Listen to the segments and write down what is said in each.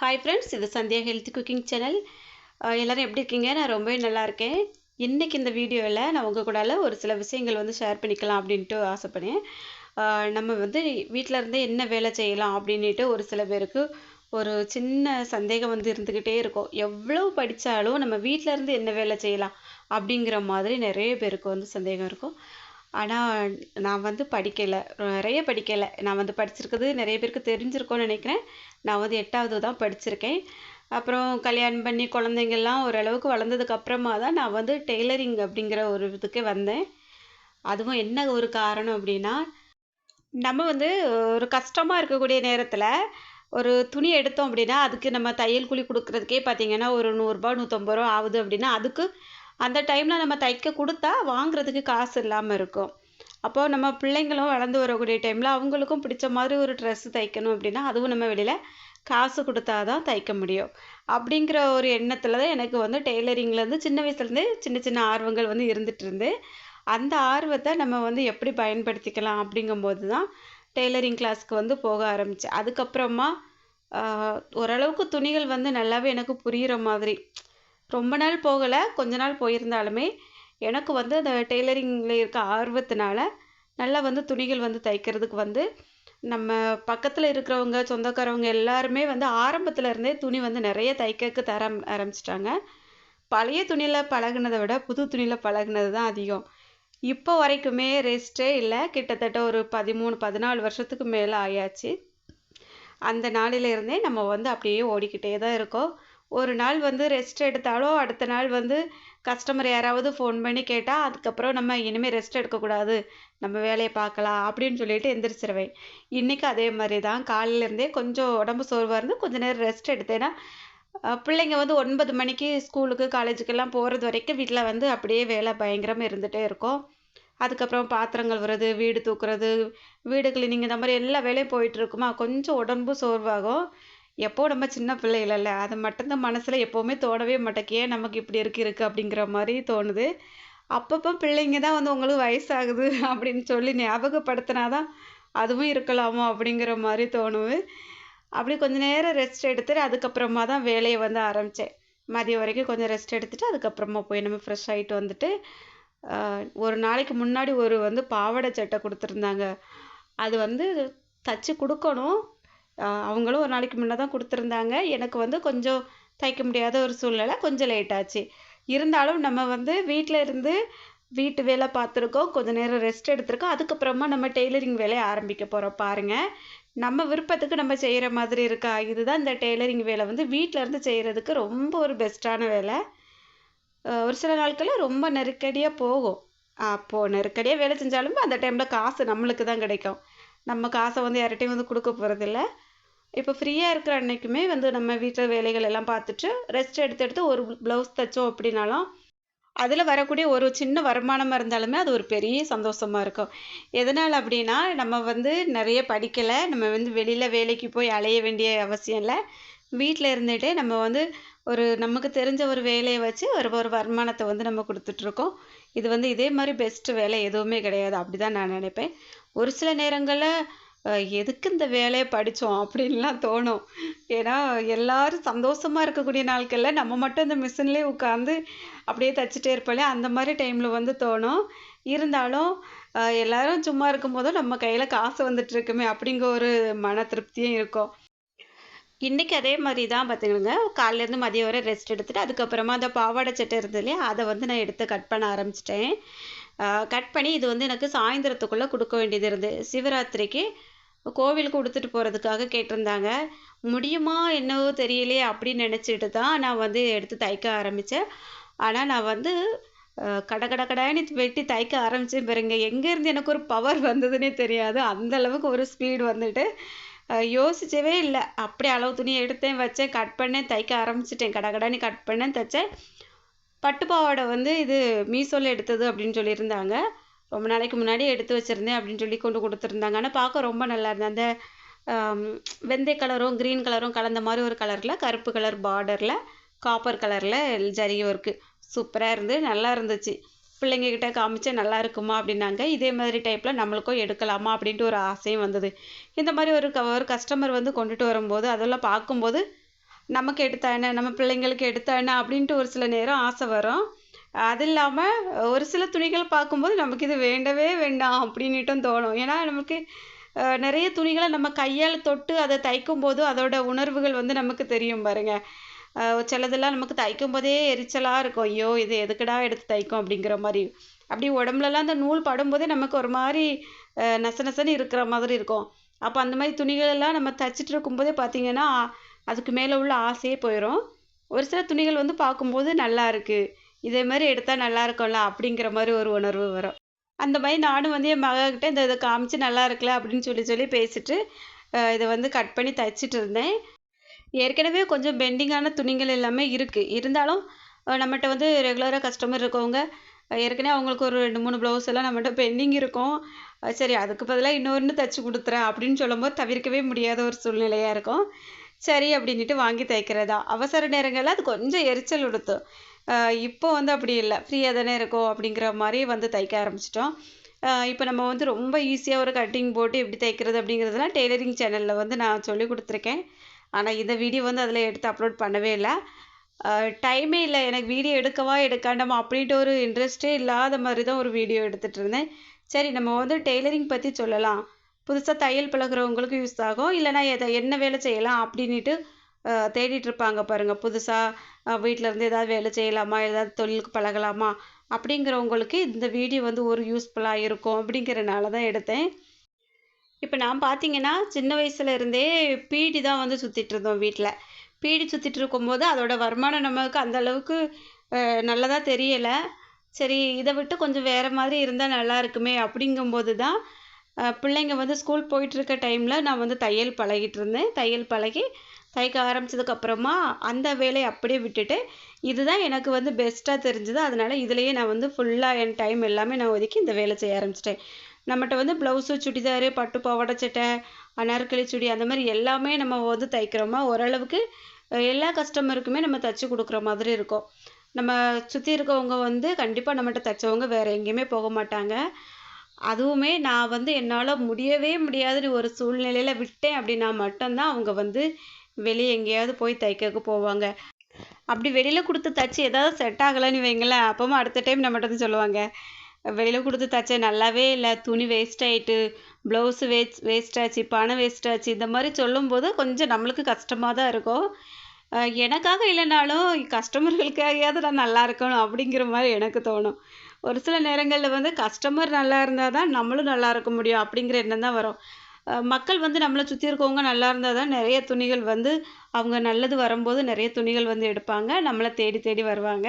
Hi friends, இது Sandhya healthy cooking channel. எல்லோரும் எப்படி இருக்கீங்க? நான் ரொம்பவே நல்லா இருக்கேன். இன்றைக்கி இந்த வீடியோவில் நான் உங்கள் கூடால ஒரு சில விஷயங்கள் வந்து ஷேர் பண்ணிக்கலாம் அப்படின்ட்டு ஆசைப்படேன். நம்ம வந்து வீட்டில் இருந்தே என்ன வேலை செய்யலாம் அப்படின்ட்டு ஒரு சில பேருக்கு ஒரு சின்ன சந்தேகம் வந்து இருந்துக்கிட்டே இருக்கும். எவ்வளோ படித்தாலும் நம்ம வீட்டில் இருந்து என்ன வேலை செய்யலாம் அப்படிங்கிற மாதிரி நிறைய பேருக்கு வந்து சந்தேகம் இருக்கும். ஆனால் நான் வந்து படிக்கலை, நிறைய படிக்கலை. நான் வந்து படிச்சிருக்கிறது நிறைய பேருக்கு தெரிஞ்சிருக்கோன்னு நினைக்கிறேன். நான் வந்து 8வது தான் படிச்சிருக்கேன். அப்புறம் கல்யாணம் பண்ணி குழந்தைங்கள்லாம் ஓரளவுக்கு வளர்ந்ததுக்கு அப்புறமா தான் நான் வந்து டெய்லரிங் அப்படிங்கிற ஒரு இதுக்கு வந்தேன். அதுவும் என்ன ஒரு காரணம் அப்படின்னா, நம்ம வந்து ஒரு கஷ்டமாக இருக்கக்கூடிய நேரத்தில் ஒரு துணி எடுத்தோம் அப்படின்னா, அதுக்கு நம்ம தையல் கூலி கொடுக்குறதுக்கே பார்த்தீங்கன்னா ஒரு ரூ. 100 ரூ. 150 ஆகுது அப்படின்னா, அதுக்கு அந்த டைமில் நம்ம தைக்க கொடுத்தா வாங்குறதுக்கு காசு இல்லாமல் இருக்கும். அப்போது நம்ம பிள்ளைங்களும் வளர்ந்து வரக்கூடிய டைமில் அவங்களுக்கும் பிடிச்ச மாதிரி ஒரு ட்ரெஸ்ஸு தைக்கணும் அப்படின்னா, அதுவும் நம்ம வெளியில் காசு கொடுத்தா தான் தைக்க முடியும். அப்படிங்கிற ஒரு எண்ணத்தில் தான் எனக்கு வந்து டெய்லரிங்லேருந்து சின்ன வயசுலேருந்தே சின்ன சின்ன ஆர்வங்கள் வந்து இருந்துகிட்டு அந்த ஆர்வத்தை நம்ம வந்து எப்படி பயன்படுத்திக்கலாம் அப்படிங்கும்போது தான் டெய்லரிங் கிளாஸ்க்கு வந்து போக ஆரம்பித்தேன். அதுக்கப்புறமா ஓரளவுக்கு துணிகள் வந்து நல்லாவே எனக்கு புரிகிற மாதிரி, ரொம்ப நாள் போகலை, கொஞ்ச நாள் போயிருந்தாலுமே எனக்கு வந்து அந்த டெய்லரிங்கில் இருக்க ஆர்வத்தினால நல்லா வந்து துணிகள் வந்து தைக்கிறதுக்கு வந்து நம்ம பக்கத்தில் இருக்கிறவங்க சொந்தக்காரவங்க எல்லாருமே வந்து ஆரம்பத்தில் இருந்தே துணி வந்து நிறைய தைக்க தர ஆரம்பிச்சிட்டாங்க. பழைய துணியில் பழகுனதை விட புது துணியில் பழகுனது தான் அதிகம். இப்போ வரைக்குமே ரெஸ்ட்டே இல்லை. கிட்டத்தட்ட ஒரு 13 14 வருஷத்துக்கு மேலே ஆயாச்சு. அந்த நாளிலிருந்தே நம்ம வந்து அப்படியே ஓடிக்கிட்டே தான் இருக்கோம். ஒரு நாள் வந்து ரெஸ்ட் எடுத்தாலும் அடுத்த நாள் வந்து கஸ்டமர் யாராவது ஃபோன் பண்ணி கேட்டால் அதுக்கப்புறம் நம்ம இனிமேல் ரெஸ்ட் எடுக்கக்கூடாது, நம்ம வேலையை பார்க்கலாம் அப்படின்னு சொல்லிட்டு எந்திரிச்சிருவேன். இன்றைக்கி அதே மாதிரி தான் காலையிலேருந்தே கொஞ்சம் உடம்பு சோர்வாக இருந்து கொஞ்சம் நேரம் ரெஸ்ட் எடுத்தேன்னா, பிள்ளைங்க வந்து 9 மணிக்கு ஸ்கூலுக்கு காலேஜுக்கெல்லாம் போகிறது வரைக்கும் வீட்டில் வந்து அப்படியே வேலை பயங்கரமாக இருந்துகிட்டே இருக்கும். அதுக்கப்புறம் பாத்திரம் கழுவுறது, வீடு தூக்குறது, வீடு கிளீனிங் இந்த மாதிரி எல்லா வேலையும் போயிட்டுருக்குமா, கொஞ்சம் உடம்பு சோர்வாகும். எப்போ நம்ம சின்ன பிள்ளைகளல்ல, அது மட்டும்தான் மனசில் எப்போவுமே தோணவே மாட்டேங்குது. ஏன் நமக்கு இப்படி இருக்கு அப்படிங்கிற மாதிரி தோணுது. அப்பப்போ பிள்ளைங்க தான் வந்து உங்களுக்கு வயசாகுது அப்படின்னு சொல்லி ஞாபகப்படுத்தினா தான் அதுவும் இருக்கலாமோ அப்படிங்கிற மாதிரி தோணுது. அப்படி கொஞ்ச நேரம் ரெஸ்ட் எடுத்துட்டு அதுக்கப்புறமா தான் வேலையை வந்து ஆரம்பித்தேன். மதியம் வரைக்கும் கொஞ்சம் ரெஸ்ட் எடுத்துட்டு அதுக்கப்புறமா போய் நம்ம ஃப்ரெஷ் ஆகிட்டு வந்துட்டு, ஒரு நாளைக்கு முன்னாடி ஒரு வந்து பாவாடை சட்டை கொடுத்துருந்தாங்க. அது வந்து தச்சு கொடுக்கணும். அவங்களும் ஒரு நாளைக்கு முன்னே தான் கொடுத்துருந்தாங்க. எனக்கு வந்து கொஞ்சம் தைக்க முடியாத ஒரு சூழ்நிலை, கொஞ்சம் லேட் ஆச்சு. இருந்தாலும் நம்ம வந்து வீட்டில் இருந்து வீட்டு வேலை பார்த்துருக்கோம், கொஞ்சம் நேரம் ரெஸ்ட் எடுத்திருக்கோம். அதுக்கப்புறமா நம்ம டெய்லரிங் வேலையை ஆரம்பிக்க போகிறோம் பாருங்கள். நம்ம விருப்பத்துக்கு நம்ம செய்கிற மாதிரி இருக்கா? இதுதான் இந்த டெய்லரிங் வேலை வந்து வீட்டில் இருந்து செய்கிறதுக்கு ரொம்ப ஒரு பெஸ்ட்டான வேலை. ஒரு சில நாட்களில் ரொம்ப நெருக்கடியாக போகும். அப்போது நெருக்கடியாக வேலை செஞ்சாலுமே அந்த டைமில் காசு நம்மளுக்கு தான் கிடைக்கும். நம்ம காசை வந்து யார்கிட்டையும் வந்து கொடுக்க போகிறதில்ல. இப்போ ஃப்ரீயாக இருக்கிற அன்னைக்குமே வந்து நம்ம வீட்டில் வேலைகள் எல்லாம் பார்த்துட்டு ரெஸ்ட் எடுத்து ஒரு ப்ளவுஸ் தைச்சோம் அப்படின்னாலும் அதில் வரக்கூடிய ஒரு சின்ன வருமானமாக இருந்தாலுமே அது ஒரு பெரிய சந்தோஷமாக இருக்கும். எதனால் அப்படின்னா, நம்ம வந்து நிறைய படிக்கலை, நம்ம வந்து வெளியில் வேலைக்கு போய் அலைய வேண்டிய அவசியம் இல்லை. வீட்டில் இருந்துகிட்டே நம்ம வந்து ஒரு நமக்கு தெரிஞ்ச ஒரு வேலையை வச்சு ஒரு ஒரு வருமானத்தை வந்து நம்ம கொடுத்துட்ருக்கோம். இது வந்து இதே மாதிரி பெஸ்ட்டு வேலை எதுவுமே கிடையாது, அப்படி தான் நான் நினைப்பேன். ஒரு சில நேரங்களில் எதுக்கு இந்த வேலையை படித்தோம் அப்படின்லாம் தோணும். ஏன்னா எல்லாரும் சந்தோஷமாக இருக்கக்கூடிய நாட்களில் நம்ம மட்டும் இந்த மிஷின்லேயே உட்காந்து அப்படியே தைச்சிட்டே இருப்போம்ல, அந்த மாதிரி டைமில் வந்து தோணும். இருந்தாலும் எல்லாரும் சும்மா இருக்கும்போதும் நம்ம கையில் காசு வந்துட்டுருக்குமே அப்படிங்கிற ஒரு மன திருப்தியும் இருக்கும். இன்றைக்கி அதே மாதிரி தான் பார்த்துக்கணுங்க. காலையிலேருந்து மதியம் வரை ரெஸ்ட் எடுத்துகிட்டு அதுக்கப்புறமா அந்த பாவாடை சட்டை இருந்தது இல்லையா, அதை வந்து நான் எடுத்து கட் பண்ண ஆரம்பிச்சிட்டேன். கட் பண்ணி இது வந்து எனக்கு சாயந்தரத்துக்குள்ளே கொடுக்க வேண்டியது இருந்து சிவராத்திரிக்கு கோவிலுக்கு உடுத்துட்டு போகிறதுக்காக கேட்டிருந்தாங்க. முடியுமா என்னவோ தெரியலையே அப்படின்னு நினச்சிட்டு தான் நான் வந்து எடுத்து தைக்க ஆரம்பித்தேன். ஆனால் நான் வந்து கட கட கடன்னு வெட்டி தைக்க ஆரம்பித்தேன் பாருங்க. எங்கேருந்து எனக்கு ஒரு பவர் வந்ததுன்னே தெரியாது. அந்த அளவுக்கு ஒரு ஸ்பீடு வந்துட்டு யோசிக்கவே இல்லை. அப்படியே அளவு துணியை எடுத்தேன், வச்சேன், கட் பண்ணேன், தைக்க ஆரம்பிச்சிட்டேன். கடகடன்னு கட் பண்ணேன், தைச்சேன். பட்டு பாவாடை வந்து இது மீஷோவில் எடுத்தது அப்படின்னு சொல்லியிருந்தாங்க. ரொம்ப நாளைக்கு முன்னாடி எடுத்து வச்சுருந்தேன் அப்படின்னு சொல்லி கொண்டு கொடுத்துருந்தாங்க. ஆனால் பார்க்க ரொம்ப நல்லா இருந்தது. அந்த வெந்தய கலரும் க்ரீன் கலரும் கலந்த மாதிரி ஒரு கலரில் கருப்பு கலர் பார்டரில் காப்பர் கலரில் ஜரி ஒர்க்கு சூப்பராக இருந்து நல்லா இருந்துச்சு. பிள்ளைங்கக்கிட்ட காமிச்சேன், நல்லா இருக்குமா அப்படின்னாங்க. இதே மாதிரி டைப்பில் நம்மளுக்கும் எடுக்கலாமா அப்படின்ட்டு ஒரு ஆசையும் வந்தது. இந்த மாதிரி ஒரு கஸ்டமர் வந்து கொண்டுட்டு வரும்போது அதெல்லாம் பார்க்கும்போது நமக்கு எடுத்தா என்ன, நம்ம பிள்ளைங்களுக்கு எடுத்தா என்ன அப்படின்ட்டு ஒரு சில நேரம் ஆசை வரும். அது இல்லாமல் ஒரு சில துணிகள் பார்க்கும்போது நமக்கு இது வேண்டவே வேண்டாம் அப்படின்னுட்டும் தோணும். ஏன்னா நமக்கு நிறைய துணிகளை நம்ம கையால் தொட்டு அதை தைக்கும் போது அதோட உணர்வுகள் வந்து நமக்கு தெரியும் பாருங்க. சிலதெல்லாம் நமக்கு தைக்கும் போதே எரிச்சலாக இருக்கும். ஐயோ இது எதுக்குடா எடுத்து தைக்கும் அப்படிங்கிற மாதிரி. அப்படி உடம்புலலாம் அந்த நூல் படும்போதே நமக்கு ஒரு மாதிரி நச நசன்னு இருக்கிற மாதிரி இருக்கும். அப்போ அந்த மாதிரி துணிகள் எல்லாம் நம்ம தைச்சிட்டு இருக்கும்போதே பார்த்தீங்கன்னா அதுக்கு மேலே உள்ள ஆசையே போயிடும். ஒரு சில துணிகள் வந்து பார்க்கும்போது நல்லா இருக்கு, இதே மாதிரி எடுத்தால் நல்லா இருக்கும்ல அப்படிங்கிற மாதிரி ஒரு உணர்வு வரும். அந்த மாதிரி நானும் வந்து என் மகக்கிட்ட இதை காமிச்சு நல்லா இருக்குல்ல அப்படின்னு சொல்லி பேசிட்டு இதை வந்து கட் பண்ணி தைச்சிட்டு இருந்தேன். ஏற்கனவே கொஞ்சம் பெண்டிங்கான துணிகள் எல்லாமே இருக்குது. இருந்தாலும் நம்மகிட்ட வந்து ரெகுலராக கஸ்டமர் இருக்கவங்க ஏற்கனவே அவங்களுக்கு ஒரு 2-3 ப்ளவுஸ் எல்லாம் நம்மகிட்ட பெண்டிங் இருக்கும். சரி அதுக்கு பதிலாக இன்னொன்று தைச்சி கொடுத்துறேன் அப்படின்னு சொல்லும்போது தவிர்க்கவே முடியாத ஒரு சூழ்நிலையாக இருக்கும். சரி அப்படின்ட்டு வாங்கி தைக்கிறதா. அவசர நேரங்களில் அது கொஞ்சம் எரிச்சல் கொடுத்தோம். இப்போ வந்து அப்படி இல்லை, ஃப்ரீயாக தானே இருக்கும் அப்படிங்கிற மாதிரி வந்து தைக்க ஆரம்பிச்சிட்டோம். இப்போ நம்ம வந்து ரொம்ப ஈஸியாக ஒரு கட்டிங் போட்டு எப்படி தைக்கிறது அப்படிங்கிறதுலாம் டெய்லரிங் சேனலில் வந்து நான் சொல்லி கொடுத்துருக்கேன். ஆனால் இந்த வீடியோ வந்து அதில் எடுத்து அப்லோட் பண்ணவே இல்லை. டைமே இல்லை எனக்கு, வீடியோ எடுக்கவா எடுக்காண்டமா அப்படின்ட்டு ஒரு இன்ட்ரெஸ்டே இல்லாத மாதிரி தான் ஒரு வீடியோ எடுத்துகிட்டு இருந்தேன். சரி நம்ம வந்து டெய்லரிங் பற்றி சொல்லலாம், புதுசாக தையல் பழகிறவங்களுக்கு யூஸ் ஆகும், இல்லைனா என்ன வேலை செய்யலாம் அப்படின்ட்டு தேடிட்டு இருப்பாங்க பாருங்கள். புதுசாக வீட்டில் இருந்து ஏதாவது வேலை செய்யலாமா, ஏதாவது தொழிலுக்கு பழகலாமா அப்படிங்கிறவங்களுக்கு இந்த வீடியோ வந்து ஒரு யூஸ்ஃபுல்லாக இருக்கும் அப்படிங்கிறனால தான் எடுத்தேன். இப்போ நான் பார்த்தீங்கன்னா சின்ன வயசுல இருந்தே பீடி தான் வந்து சுற்றிட்டு இருந்தோம் வீட்டில். பீடி சுற்றிட்டு இருக்கும்போது அதோட வருமானம் நமக்கு அந்த அளவுக்கு நல்லதாக தெரியலை. சரி இதை விட்டு கொஞ்சம் வேறு மாதிரி இருந்தால் நல்லா இருக்குமே அப்படிங்கும்போது தான் பிள்ளைங்க வந்து ஸ்கூல் போயிட்டுருக்க டைமில் நான் வந்து தையல் பழகிட்டு இருந்தேன். தையல் பழகி தைக்க ஆரம்பித்ததுக்கப்புறமா அந்த வேலையை அப்படியே விட்டுட்டு இதுதான் எனக்கு வந்து பெஸ்ட்டாக தெரிஞ்சுது. அதனால் இதுலேயே நான் வந்து ஃபுல்லாக என் டைம் எல்லாமே நான் ஒதுக்கி இந்த வேலை செய்ய ஆரம்பிச்சிட்டேன். நம்மகிட்ட வந்து ப்ளவுஸு, சுடிதாரு, பட்டு பாவாடை சட்டை, அனார்கலி சுடி அந்த மாதிரி எல்லாமே நம்ம வந்து தைக்கிறோமா ஓரளவுக்கு எல்லா கஸ்டமருக்குமே நம்ம தைச்சி கொடுக்குற மாதிரி இருக்கும். நம்ம சுற்றி இருக்கவங்க வந்து கண்டிப்பாக நம்மகிட்ட தைச்சவங்க வேறு எங்கேயுமே போக மாட்டாங்க. அதுவுமே நான் வந்து என்னால் முடியவே முடியாதுன்னு ஒரு சூழ்நிலையில் விட்டேன் அப்படின்னா மட்டும்தான் அவங்க வந்து வெளியே எங்கேயாவது போய் தைக்க போவாங்க. அப்படி வெளியில் கொடுத்து தைச்சி ஏதாவது செட் ஆகலைன்னு வைங்களேன், அப்பவும் அடுத்த டைம் நம்மகிட்ட வந்து சொல்லுவாங்க, வெளியில் கொடுத்து தைச்சேன் நல்லாவே இல்லை, துணி வேஸ்ட் ஆகிட்டு, ப்ளவுஸு வேஸ்ட் ஆச்சு, பணம் வேஸ்ட் ஆச்சு, இந்த மாதிரி சொல்லும்போது கொஞ்சம் நம்மளுக்கு கஷ்டமாக தான் இருக்கும். எனக்காக இல்லைனாலும் கஸ்டமர்களுக்காகயாவது நான் நல்லா இருக்கணும் அப்படிங்கிற மாதிரி எனக்கு தோணும். ஒரு சில நேரங்களில் வந்து கஸ்டமர் நல்லா இருந்தால் தான் நம்மளும் நல்லா இருக்க முடியும் அப்படிங்கிற எண்ணம் தான் வரும். மக்கள் வந்து நம்மளை சுற்றி இருக்கவங்க நல்லா இருந்தால் தான் நிறைய துணிகள் வந்து அவங்க நல்லது வரும்போது நிறைய துணிகள் வந்து எடுப்பாங்க, நம்மளை தேடி தேடி வருவாங்க.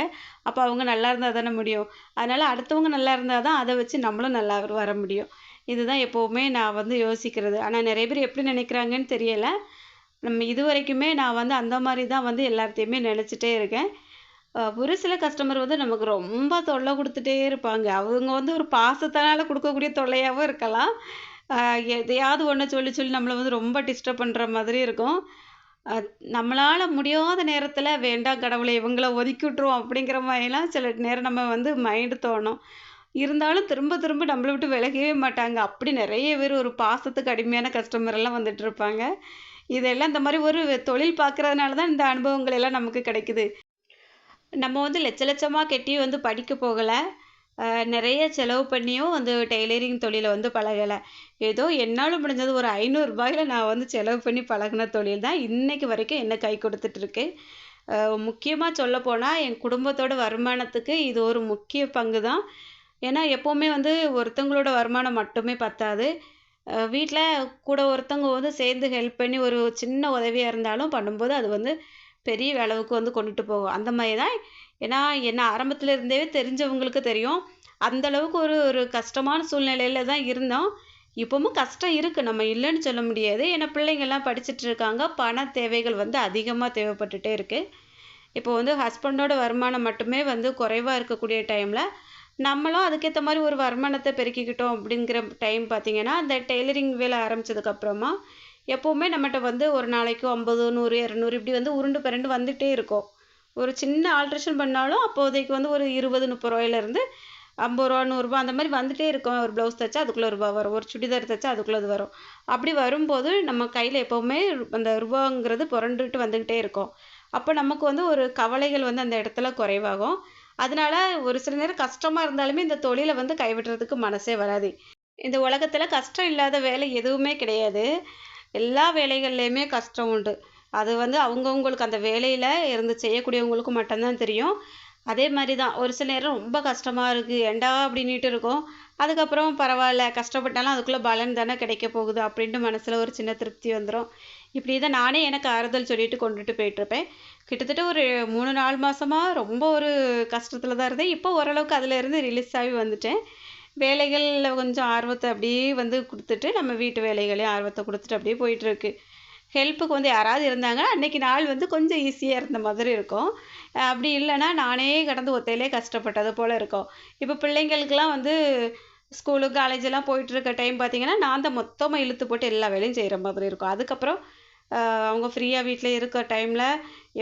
அப்போ அவங்க நல்லா இருந்தால் தானே முடியும். அதனால் அடுத்தவங்க நல்லா இருந்தால் தான் அதை வச்சு நம்மளும் நல்லா வர முடியும். இதுதான் எப்போவுமே நான் வந்து யோசிக்கிறது. ஆனால் நிறைய பேர் எப்படி நினைக்கிறாங்கன்னு தெரியலை. நம்ம இது வரைக்குமே நான் வந்து அந்த மாதிரி தான் வந்து எல்லாத்தையுமே நினச்சிட்டே இருக்கேன். ஒரு சில கஸ்டமர் வந்து நமக்கு ரொம்ப தொல்லை கொடுத்துட்டே இருப்பாங்க. அவங்க வந்து ஒரு பாசத்தினால கொடுக்கக்கூடிய தொல்லையாகவும் இருக்கலாம். எதையாவது ஒன்று சொல்லி சொல்லி நம்மளை வந்து ரொம்ப டிஸ்டர்ப் பண்ணுற மாதிரி இருக்கும். நம்மளால் முடியாத நேரத்தில் வேண்டாம் கடவுளை இவங்கள ஒதுக்கி விட்ருவோம் அப்படிங்கிற மாதிரிலாம் சில நேரம் நம்ம வந்து மைண்டு தோணும். இருந்தாலும் திரும்ப திரும்ப நம்மளை விட்டு விலகவே மாட்டாங்க. அப்படி நிறைய பேர் ஒரு பாசத்துக்கு அடிமையான கஸ்டமர் எல்லாம் வந்துட்டு இருப்பாங்க. இதெல்லாம் இந்த மாதிரி ஒரு தொழில் பார்க்குறதுனால தான் இந்த அனுபவங்கள் எல்லாம் நமக்கு கிடைக்குது. நம்ம வந்து லட்ச லட்சமாக கட்டி வந்து படிக்க போகலை, நிறைய செலவு பண்ணியும் வந்து டெய்லரிங் தொழிலை வந்து பழகலை. ஏதோ என்னால் முடிஞ்சது ஒரு 500 ரூபாயில் நான் வந்து செலவு பண்ணி பழகின தொழில் தான் இன்னைக்கு வரைக்கும் என்ன கை கொடுத்துட்ருக்கு. முக்கியமாக சொல்லப்போனால் என் குடும்பத்தோட வருமானத்துக்கு இது ஒரு முக்கிய பங்கு தான். ஏன்னா எப்போவுமே வந்து ஒருத்தவங்களோட வருமானம் மட்டுமே பத்தாது. வீட்டில் கூட ஒருத்தவங்க வந்து சேர்ந்து ஹெல்ப் பண்ணி ஒரு சின்ன உதவியாக இருந்தாலும் பண்ணும்போது அது வந்து பெரிய அளவுக்கு வந்து கொண்டுட்டு போகும். அந்த மாதிரி தான். ஏன்னா என்ன ஆரம்பத்தில் இருந்தே தெரிஞ்சவங்களுக்கு தெரியும். அந்த அளவுக்கு ஒரு ஒரு கஷ்டமான சூழ்நிலையில் தான் இருந்தோம். இப்போவும் கஷ்டம் இருக்குது, நம்ம இல்லைன்னு சொல்ல முடியாது. ஏன்னா பிள்ளைங்கள்லாம் படிச்சுட்டு இருக்காங்க, பண தேவைகள் வந்து அதிகமாக தேவைப்பட்டுட்டே இருக்குது. இப்போ வந்து ஹஸ்பண்டோட வருமானம் மட்டுமே வந்து குறைவாக இருக்கக்கூடிய டைமில் நம்மளும் அதுக்கேற்ற மாதிரி ஒரு வருமானத்தை பெருக்கிக்கிட்டோம் அப்படிங்கிற டைம் பார்த்திங்கன்னா அந்த டெய்லரிங் வேலை ஆரம்பித்ததுக்கப்புறமா எப்போவுமே நம்மகிட்ட வந்து ஒரு நாளைக்கு 50, 100, 200 இப்படி வந்து உருண்டு பிறண்டு வந்துகிட்டே இருக்கும். ஒரு சின்ன ஆல்ட்ரேஷன் பண்ணாலும் அப்போதைக்கு வந்து ஒரு 20, 30 ரூபாயிலேருந்து ரூ. 50 100 அந்த மாதிரி வந்துட்டே இருக்கும். ஒரு ப்ளவுஸ் தைச்சா அதுக்குள்ளே ரூபா வரும், ஒரு சுடிதார் தைச்சா அதுக்குள்ளே அது வரும். அப்படி வரும்போது நம்ம கையில் எப்போவுமே அந்த ரூபாங்கிறது புரண்டுட்டு வந்துக்கிட்டே இருக்கும். அப்போ நமக்கு வந்து ஒரு கவலைகள் வந்து அந்த இடத்துல குறைவாகும். அதனால ஒரு சில நேரம் கஷ்டமாக இருந்தாலுமே இந்த தொழிலை வந்து கைவிடுறதுக்கு மனசே வராது. இந்த உலகத்தில் கஷ்டம் இல்லாத வேலை எதுவுமே கிடையாது. எல்லா வேலைகள்லையுமே கஷ்டம் உண்டு. அது வந்து அவங்கவங்களுக்கு அந்த வேலையில் இருந்து செய்யக்கூடியவங்களுக்கு மட்டும்தான் தெரியும். அதே மாதிரி தான் ஒரு சில நேரம் ரொம்ப கஷ்டமாக இருக்குது ஏன்டா அப்படின்ட்டு இருக்கும். அதுக்கப்புறம் பரவாயில்ல கஷ்டப்பட்டாலும் அதுக்குள்ளே பலன் தானே கிடைக்க போகுது அப்படின்ட்டு மனசில் ஒரு சின்ன திருப்தி வந்துடும். இப்படி தான் நானே எனக்கு ஆறுதல் சொல்லிட்டு கொண்டுட்டு போயிட்டுருப்பேன். கிட்டத்தட்ட ஒரு 3 4 மாதமாக ரொம்ப ஒரு கஷ்டத்தில் தான் இருந்தேன். இப்போ ஓரளவுக்கு அதிலேருந்து ரிலீஸ் ஆகி வந்துட்டேன். வேலைகளில் கொஞ்சம் ஆர்வத்தை அப்படியே வந்து கொடுத்துட்டு நம்ம வீட்டு வேலைகளையும் ஆர்வத்தை கொடுத்துட்டு அப்படியே போயிட்டுருக்கு. ஹெல்ப்புக்கு வந்து யாராவது இருந்தாங்கன்னா அன்றைக்கி நாள் வந்து கொஞ்சம் ஈஸியாக இருந்த மாதிரி இருக்கும். அப்படி இல்லைன்னா நானே கடந்து ஒத்தையிலே கஷ்டப்பட்டது போல் இருக்கும். இப்போ பிள்ளைங்களுக்கெல்லாம் வந்து ஸ்கூலு காலேஜெல்லாம் போயிட்டுருக்க டைம் பார்த்திங்கன்னா நான் தான் மொத்தமாக இழுத்து போட்டு எல்லா வேலையும் செய்கிற மாதிரி இருக்கும். அதுக்கப்புறம் அவங்க ஃப்ரீயாக வீட்டில் இருக்க டைமில்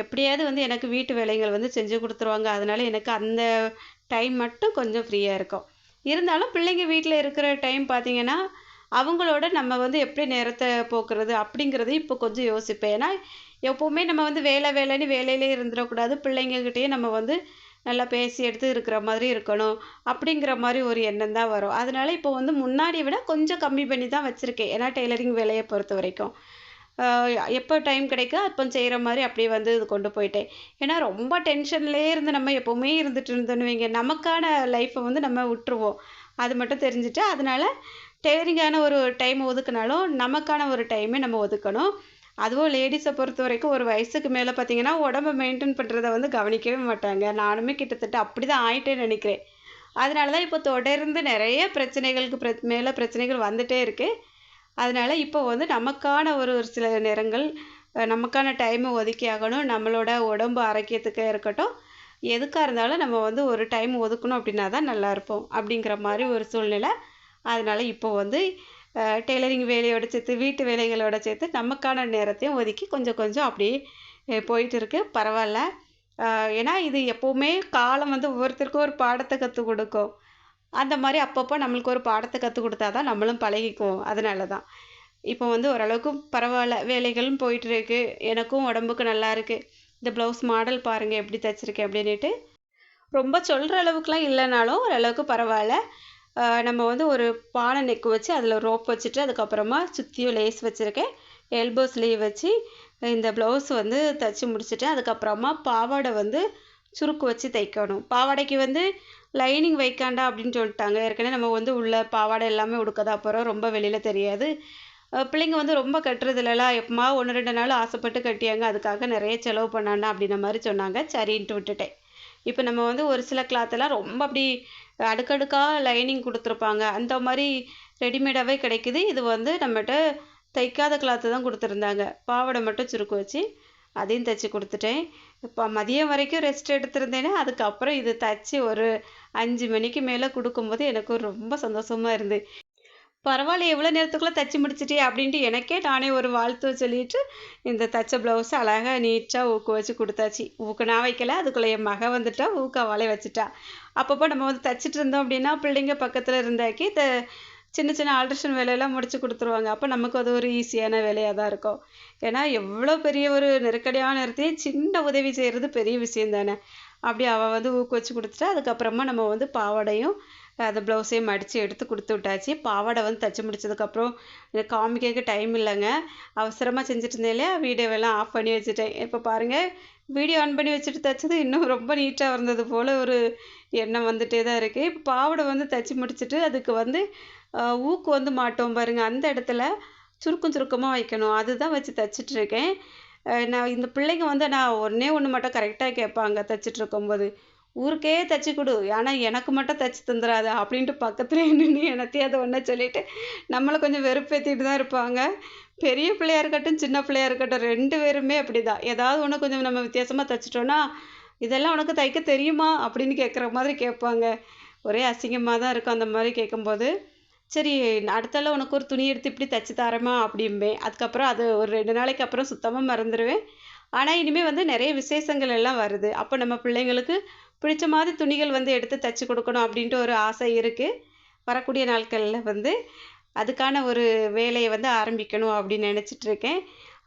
எப்படியாவது வந்து எனக்கு வீட்டு வேலைகள் வந்து செஞ்சு கொடுத்துருவாங்க. அதனால எனக்கு அந்த டைம் மட்டும் கொஞ்சம் ஃப்ரீயாக இருக்கும். இருந்தாலும் பிள்ளைங்க வீட்டில் இருக்கிற டைம் பார்த்திங்கன்னா அவங்களோட நம்ம வந்து எப்படி நேரத்தை போக்குறது அப்படிங்கிறது இப்போ கொஞ்சம் யோசிப்பேன். ஏன்னா எப்போவுமே நம்ம வந்து வேலைன்னு வேலையிலே இருந்துடக்கூடாது. பிள்ளைங்கக்கிட்டேயே நம்ம வந்து நல்லா பேசி எடுத்து இருக்கிற மாதிரி இருக்கணும் அப்படிங்கிற மாதிரி ஒரு எண்ணம் தான் வரும். அதனால இப்போ வந்து முன்னாடியை விட கொஞ்சம் கம்மி பண்ணி தான் வச்சுருக்கேன். ஏன்னா டெய்லரிங் வேலையை பொறுத்த வரைக்கும் எப்போ டைம் கிடைக்கோ அப்போ செய்கிற மாதிரி அப்படியே வந்து இது கொண்டு போயிட்டேன். ஏன்னா ரொம்ப டென்ஷன்லேயே இருந்து நம்ம எப்போவுமே இருந்துட்டு இருந்தோன்னு வைங்க, நமக்கான லைஃப்பை வந்து நம்ம விட்டுருவோம். அது மட்டும் தெரிஞ்சுட்டு அதனால டெய்லரிங்கான ஒரு டைம் ஒதுக்குனாலும் நமக்கான ஒரு டைமே நம்ம ஒதுக்கணும். அதுவும் லேடிஸை பொறுத்த வரைக்கும் ஒரு வயசுக்கு மேலே பார்த்தீங்கன்னா உடம்பை மெயின்டைன் பண்ணுறத வந்து கவனிக்கவே மாட்டாங்க. நானுமே கிட்டத்தட்ட அப்படி தான் ஆயிட்டேன்னு நினைக்கிறேன். அதனால தான் இப்போ தொடர்ந்து நிறைய பிரச்சனைகளுக்கு மேலே பிரச்சனைகள் வந்துகிட்டே இருக்குது. அதனால் இப்போ வந்து நமக்கான ஒரு ஒரு சில நேரங்கள் நமக்கான டைமை ஒதுக்கி ஆகணும். நம்மளோட உடம்பு ஆரோக்கியத்துக்கு இருக்கட்டும், எதுக்காக இருந்தாலும் நம்ம வந்து ஒரு டைம் ஒதுக்கணும் அப்படின்னா தான் நல்லாயிருப்போம் அப்படிங்கிற மாதிரி ஒரு சூழ்நிலை. அதனால் இப்போ வந்து டெய்லரிங் வேலையோட சேர்த்து வீட்டு வேலைகளோட சேர்த்து நமக்கான நேரத்தையும் ஒதுக்கி கொஞ்சம் கொஞ்சம் அப்படியே போயிட்டு இருக்கு. பரவாயில்ல. ஏன்னா இது எப்போவுமே காலம் வந்து ஒவ்வொருத்தருக்கும் ஒரு பாடத்தை கற்றுக் கொடுக்கும். அந்த மாதிரி அப்பப்போ நம்மளுக்கு ஒரு பாடத்தை கற்றுக் கொடுத்தா தான் நம்மளும் பழகிக்குவோம். அதனால தான் இப்போ வந்து ஓரளவுக்கு பரவாயில்ல, வேலைகளும் போயிட்டுருக்கு. எனக்கும் உடம்புக்கு நல்லா இருக்குது. இந்த ப்ளவுஸ் மாடல் பாருங்கள் எப்படி தைச்சிருக்கேன் அப்படின்ட்டு. ரொம்ப சொல்கிற அளவுக்குலாம் இல்லைனாலும் ஓரளவுக்கு பரவாயில்ல. நம்ம வந்து ஒரு பானை நெக்கு வச்சு அதில் ரோப் வச்சுட்டு அதுக்கப்புறமா சுற்றியும் லேஸ் வச்சுருக்கேன். எல்போ ஸ்லீவ் வச்சு இந்த ப்ளவுஸ் வந்து தைச்சி முடிச்சுட்டேன். அதுக்கப்புறமா பாவாடை வந்து சுருக்கு வச்சு தைக்கணும். பாவாடைக்கு வந்து லைனிங் வைக்காண்டா அப்படின்னு சொல்லிட்டாங்க. ஏற்கனவே நம்ம வந்து உள்ள பாவாடை எல்லாமே உடுக்கதா போகிறோம், ரொம்ப வெளியில் தெரியாது. பிள்ளைங்க வந்து ரொம்ப கட்டுறது இல்லைலாம், எப்போமா 1 2 நாள் ஆசைப்பட்டு கட்டியாங்க, அதுக்காக நிறைய செலவு பண்ணாண்டா அப்படின்ன மாதிரி சொன்னாங்க. சரின்ட்டு விட்டுட்டேன். இப்போ நம்ம வந்து ஒரு சில கிளாத்தெல்லாம் ரொம்ப அப்படி அடுக்கடுக்காக லைனிங் கொடுத்துருப்பாங்க, அந்த மாதிரி ரெடிமேடாகவே கிடைக்குது. இது வந்து நம்மகிட்ட தைக்காத கிளாத்து தான் கொடுத்துருந்தாங்க. பாவாடை மட்டும் சுருக்கு வச்சு அதையும் தைச்சி கொடுத்துட்டேன். இப்போ மதியம் வரைக்கும் ரெஸ்ட் எடுத்திருந்தேன்னா அதுக்கப்புறம் இது தைச்சி ஒரு 5 மணிக்கு மேலே கொடுக்கும்போது எனக்கு ரொம்ப சந்தோஷமாக இருந்து, பரவாயில்ல எவ்வளோ நேரத்துக்குள்ளே தைச்சி முடிச்சிட்டே அப்படின்ட்டு எனக்கே நானே ஒரு வாழ்த்து சொல்லிட்டு இந்த தைச்ச ப்ளவுஸை அழகாக நீட்டாக ஊக்க வச்சு கொடுத்தாச்சு. ஊக்க நான் வைக்கல, அதுக்குள்ளே என் மக வந்துட்டா ஊக்க அவளே வச்சுட்டா. அப்பப்போ நம்ம வந்து தைச்சிட்டு இருந்தோம் அப்படின்னா பிள்ளைங்க பக்கத்தில் இருந்தாக்கி சின்ன சின்ன ஆல்ட்ரேஷன் வேலையெல்லாம் முடிச்சு கொடுத்துருவாங்க. அப்போ நமக்கு அது ஒரு ஈஸியான வேலையாக தான் இருக்கும். ஏன்னா எவ்வளோ பெரிய ஒரு நெருக்கடியான நேரத்தையும் சின்ன உதவி செய்கிறது பெரிய விஷயம் தானே. அப்படி அவள் வந்து ஊக்க வச்சு கொடுத்துட்டா. அதுக்கப்புறமா நம்ம வந்து பாவாடையும் அந்த ப்ளவுஸையும் மடித்து எடுத்து கொடுத்து விட்டாச்சு. பாவாடை வந்து தைச்சி முடிச்சதுக்கப்புறம் எனக்கு காமிக்க டைம் இல்லைங்க. அவசரமாக செஞ்சுட்டு இருந்தேன் இல்லையா, வீடியோவெல்லாம் ஆஃப் பண்ணி வச்சுட்டேன். இப்போ பாருங்கள், வீடியோ ஆன் பண்ணி வச்சுட்டு தைச்சது இன்னும் ரொம்ப நீட்டாக இருந்தது போல் ஒரு எண்ணம் வந்துகிட்டே தான் இருக்குது. இப்போ பாவாடை வந்து தைச்சி முடிச்சுட்டு அதுக்கு வந்து ஊக்கு வந்து மாட்டோம் பாருங்கள், அந்த இடத்துல சுருக்கமாக வைக்கணும். அதுதான் வச்சு தைச்சிட்ருக்கேன். நான் இந்த பிள்ளைங்க வந்து நான் ஒன்றே ஒன்று மட்டும் கரெக்டாக கேட்பாங்க தைச்சிட்டு இருக்கும்போது, ஊருக்கே தைச்சி கொடு, ஆனால் எனக்கு மட்டும் தைச்சி தந்துடாத அப்படின்ட்டு பக்கத்துலேயே நின்று என்னத்தையும் அதை ஒன்றா சொல்லிவிட்டு நம்மளை கொஞ்சம் வெறுப்பேற்றிட்டு தான் இருப்பாங்க. பெரிய பிள்ளையாக இருக்கட்டும் சின்ன பிள்ளையாக இருக்கட்டும் 2 பேருமே அப்படி தான். ஏதாவது ஒன்று கொஞ்சம் நம்ம வித்தியாசமாக தைச்சிட்டோன்னா, இதெல்லாம் உனக்கு தைக்க தெரியுமா அப்படின்னு கேட்குற மாதிரி கேட்பாங்க. ஒரே அசிங்கமாக தான் இருக்கும் அந்த மாதிரி கேட்கும்போது. சரி அடுத்தால உனக்கு ஒரு துணி எடுத்து இப்படி தைச்சி தரேம்மா அப்படிம்பேன். அதுக்கப்புறம் அது ஒரு 2 நாளைக்கு அப்புறம் சுத்தமாக மறந்துடுவேன். ஆனால் இனிமேல் வந்து நிறைய விசேஷங்கள் எல்லாம் வருது. அப்போ நம்ம பிள்ளைங்களுக்கு பிடிச்ச மாதிரி துணிகள் வந்து எடுத்து தைச்சி கொடுக்கணும் அப்படின்ட்டு ஒரு ஆசை இருக்குது. வரக்கூடிய நாட்களில் வந்து அதுக்கான ஒரு வேலையை வந்து ஆரம்பிக்கணும் அப்படின்னு நினச்சிட்ருக்கேன்.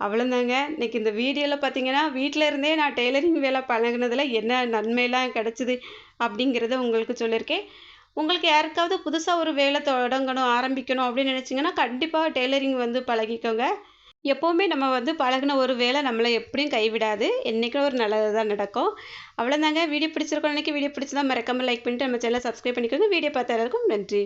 அவ்வளோதாங்க. இன்றைக்கி இந்த வீடியோவில் பார்த்தீங்கன்னா, வீட்டில் இருந்தே நான் டெய்லரிங் வேலை பழகுனதில் என்ன நன்மைலாம் கிடச்சிது அப்படிங்கிறத உங்களுக்கு சொல்லியிருக்கேன். உங்களுக்கு யாருக்காவது புதுசாக ஒரு வேலை தொடங்கணும், ஆரம்பிக்கணும் அப்படின்னு நினச்சிங்கன்னா, கண்டிப்பாக டெய்லரிங் வந்து பழகிக்கோங்க. எப்போவுமே நம்ம வந்து பழகுன ஒரு வேலை நம்மளை எப்படியும் கைவிடாது. என்றைக்கும் ஒரு நல்லது தான் நடக்கும். அவ்வளோதாங்க. வீடியோ பிடிச்சிருக்கோம். இன்றைக்கி வீடியோ பிடிச்சிருந்தா மறக்காமல் லைக் பண்ணிட்டு நம்ம சேனலை சப்ஸ்கிரைப் பண்ணிக்கோங்க. வீடியோ பார்த்த எல்லாருக்கும் நன்றி.